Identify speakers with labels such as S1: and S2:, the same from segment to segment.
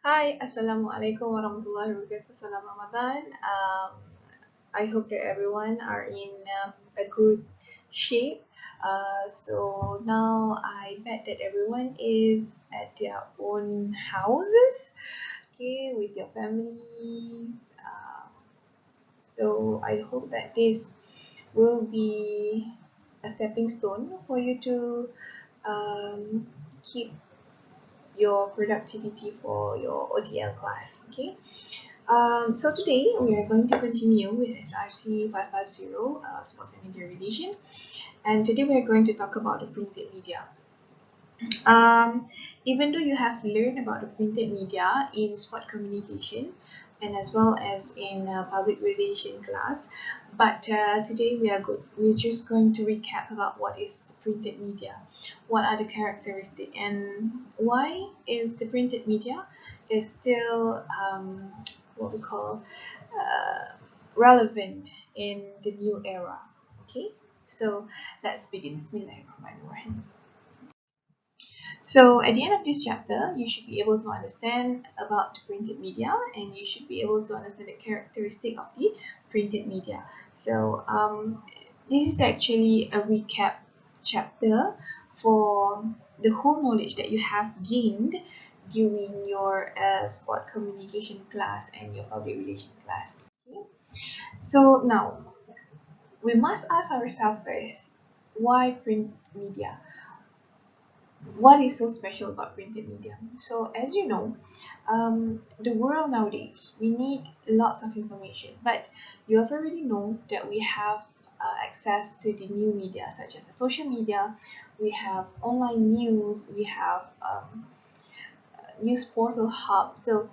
S1: Hi, Assalamualaikum warahmatullahi wabarakatuh. Salam Ramadan. I hope that everyone are in a good shape. So now I bet that everyone is at their own houses, okay, with your families. So I hope that this will be a stepping stone for you to keep your productivity for your ODL class. Okay. So today we are going to continue with SRC 550 Sports and Media Relation, and today we are going to talk about the printed media. Um, Even though you have learned about the printed media in sport communication and as well as in public relation class, but today we're just going to recap about what is the printed media, what are the characteristics, and why is the printed media is still what we call uh, relevant in the new era. Okay, so let's begin. Bismillahirrahmanirrahim. So at the end of this chapter, you should be able to understand about the printed media and you should be able to understand the characteristic of the printed media. So this is actually a recap chapter for the whole knowledge that you have gained during your sport communication class and your public relation class. Okay? So now we must ask ourselves first, why print media? What is so special about printed media? So, as you know, the world nowadays, we need lots of information, but you have already know that we have access to the new media, such as the social media, we have online news, we have news portal hub. So,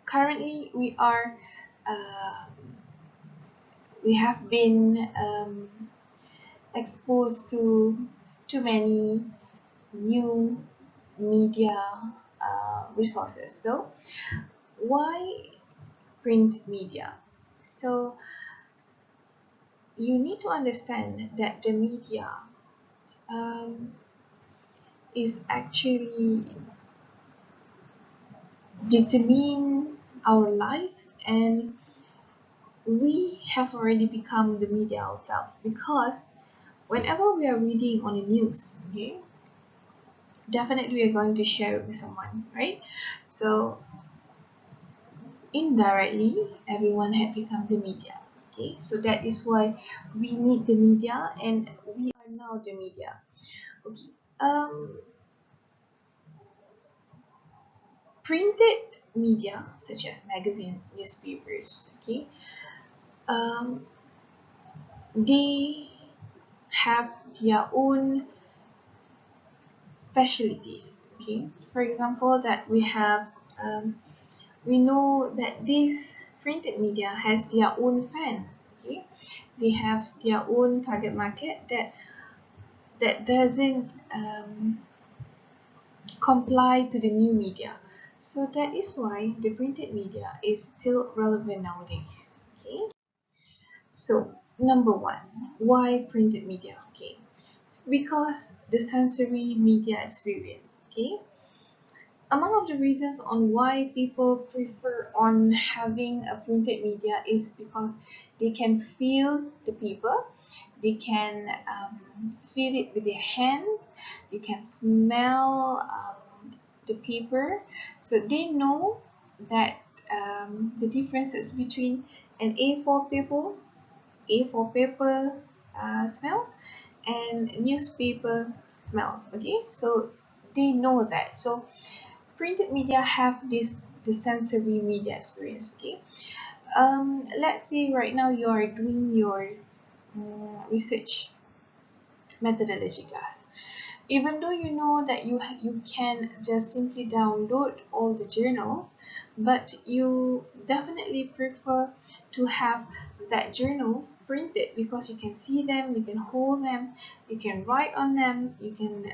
S1: currently, uh, we have been exposed to too many new media resources. So, why print media? So, you need to understand that the media um, is actually determine our lives, and we have already become the media ourselves because whenever we are reading on the news, okay, definitely we are going to share it with someone, right? So indirectly everyone had become the media. Okay, so that is why we need the media and we are now the media. Okay, um printed media such as magazines, newspapers, okay, um they have their own specialties. Okay, for example, that um, we know that this printed media has their own fans. Okay, they have their own target market that doesn't comply to the new media. So that is why the printed media is still relevant nowadays. Okay. So number one, why printed media? Okay, because the sensory media experience. Okay, among of the reasons on why people prefer on having a printed media is because they can feel the paper, they can feel it with their hands, they can smell the paper, so they know that the differences between an A4 paper, A4 paper smell and newspaper smells. Okay, so they know that. So printed media have this the sensory media experience. Okay, let's say right now you are doing your research methodology class. Even though you know that you can just simply download all the journals, but you definitely prefer to have that journals printed because you can see them, you can hold them, you can write on them, you can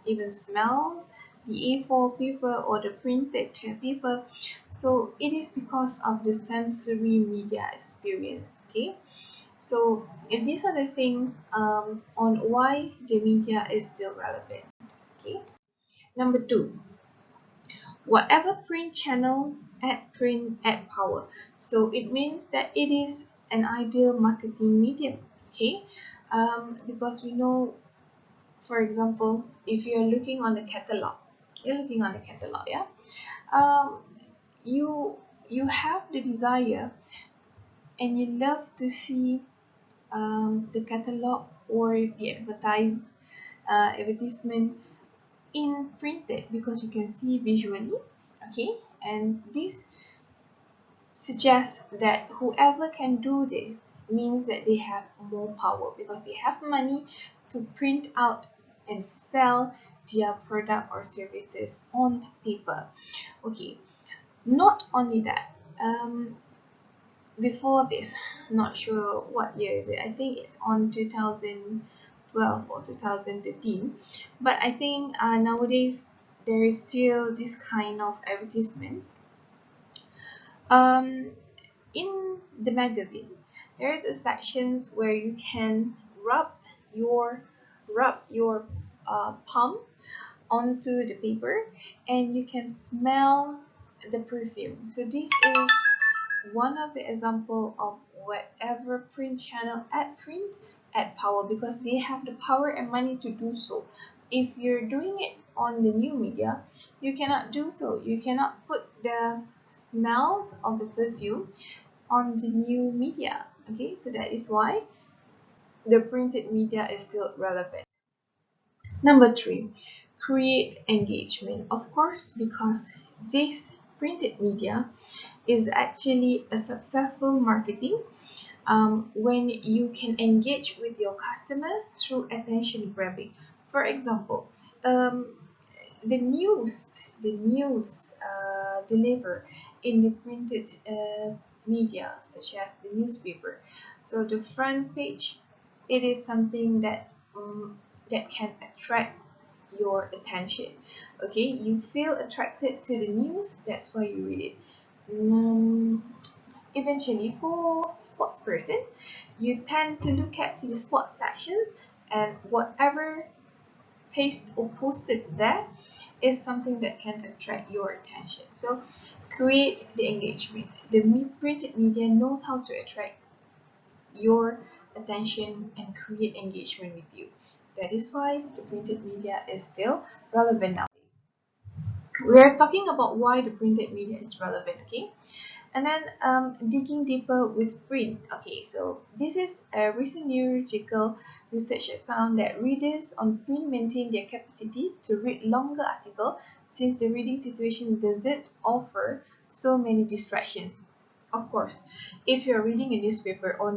S1: even smell the A4 paper or the printed paper. So it is because of the sensory media experience. Okay, so if these are the things on why the media is still relevant. Okay. Number two, whatever print channel, add print, add power. So it means that it is an ideal marketing medium. Okay, because we know, for example, if you're looking on the catalog, yeah, um, you you have the desire and you love to see the catalog or the advertisement in printed because you can see visually. Okay, and this suggests that whoever can do this means that they have more power because they have money to print out and sell their product or services on paper. Okay, not only that, before this, not sure what year is it, I think it's on 2012 or 2013, but I think nowadays there is still this kind of advertisement. um, in the magazine there is a sections where you can rub your palm onto the paper and you can smell the perfume. So this is one of the example of whatever print channel add power because they have the power and money to do so. If you're doing it on the new media, you cannot do so. You cannot put the smells of the perfume on the new media. Okay, so that is why the printed media is still relevant. Number three, create engagement. Of course, because this printed media is actually a successful marketing when you can engage with your customer through attention grabbing. For example, um, the news deliver in the printed media such as the newspaper. So the front page, it is something that can attract your attention. Okay, you feel attracted to the news, that's why you read it. um, Eventually, for sports person, you tend to look at the sports sections, and whatever paste or posted there is something that can attract your attention. So create the engagement. The printed media knows how to attract your attention and create engagement with you. That is why the printed media is still relevant nowadays. We're talking about why the printed media is relevant, okay? And then digging deeper with print. Okay, so this is a recent neurological research has found that readers on print maintain their capacity to read longer articles since the reading situation doesn't offer so many distractions. Of course, if you're reading a newspaper or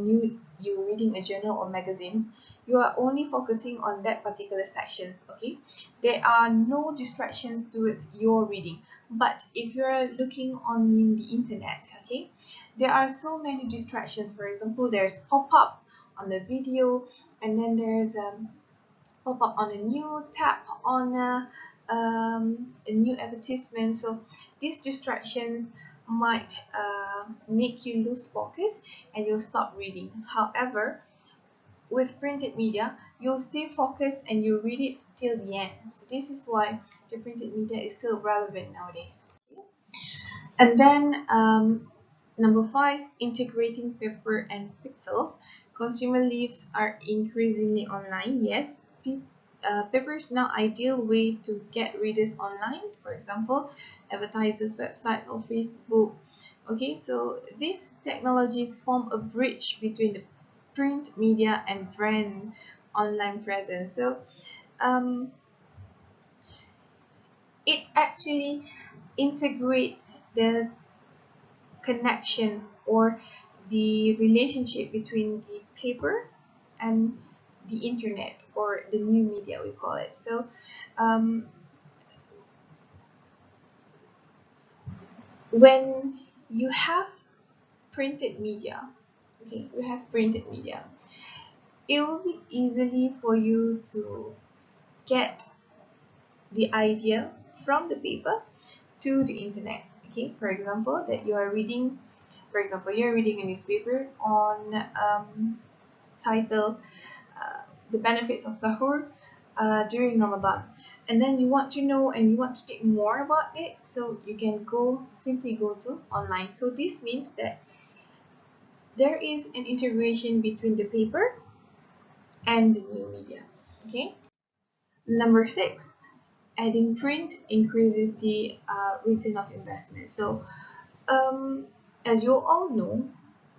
S1: you're reading a journal or magazine, you are only focusing on that particular sections. Okay, there are no distractions towards your reading. But if you're looking on the internet, okay, there are so many distractions. For example, there's pop-up on the video, and then there's pop-up on a new tab on a new advertisement. So these distractions might make you lose focus and you'll stop reading. However, with printed media, you'll stay focused and you read it till the end. So this is why the printed media is still relevant nowadays. And then number five, integrating paper and pixels. Consumer lives are increasingly online. Yes, paper is now ideal way to get readers online. For example, advertisers, websites, or Facebook. Okay, so these technologies form a bridge between the print media and brand online presence. So um, it actually integrates the connection or the relationship between the paper and the internet or the new media we call it. So um, when you have printed media, okay, you have printed media, it will be easily for you to get the idea from the paper to the internet. Okay, for example, that you are reading, for example, you're reading a newspaper on title the benefits of sahur during Ramadan. and then you want to know and you want to take more about it, so you can simply go to online. So this means that there is an integration between the paper and the new media. Okay. Number 6, adding print increases the return of investment. So um, as you all know,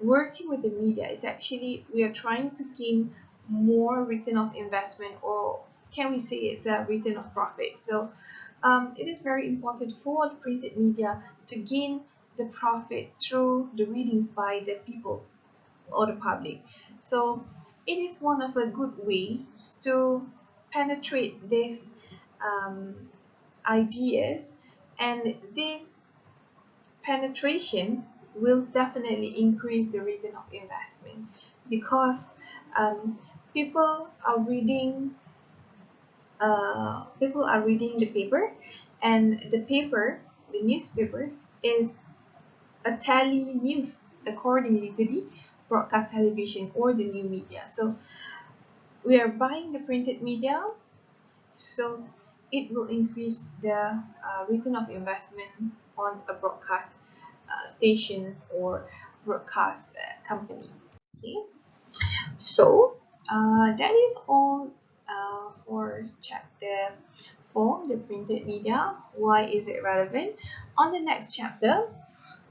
S1: working with the media is actually, we are trying to gain more return of investment, or can we say it's a return of profit. So it is very important for the printed media to gain the profit through the readings by the people or the public. So it is one of the good ways to penetrate these um, ideas, and this penetration will definitely increase the return of investment, because um, people are reading the paper, and the newspaper is a tele news accordingly to the broadcast television or the new media. So we are buying the printed media, so it will increase the return of investment on a broadcast stations or broadcast company. Okay, so that is all for chapter 4, the printed media. Why is it relevant? On the next chapter,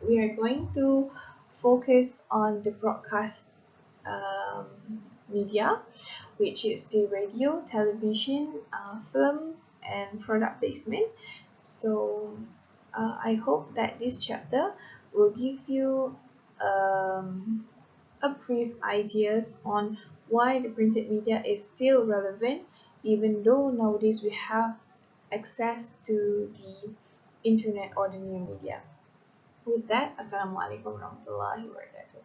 S1: we are going to focus on the broadcast um, media, which is the radio, television, films, and product placement. So I hope that this chapter will give you a brief ideas on why the printed media is still relevant, even though nowadays we have access to the internet or the new media. With that, Assalamualaikum warahmatullahi wabarakatuh.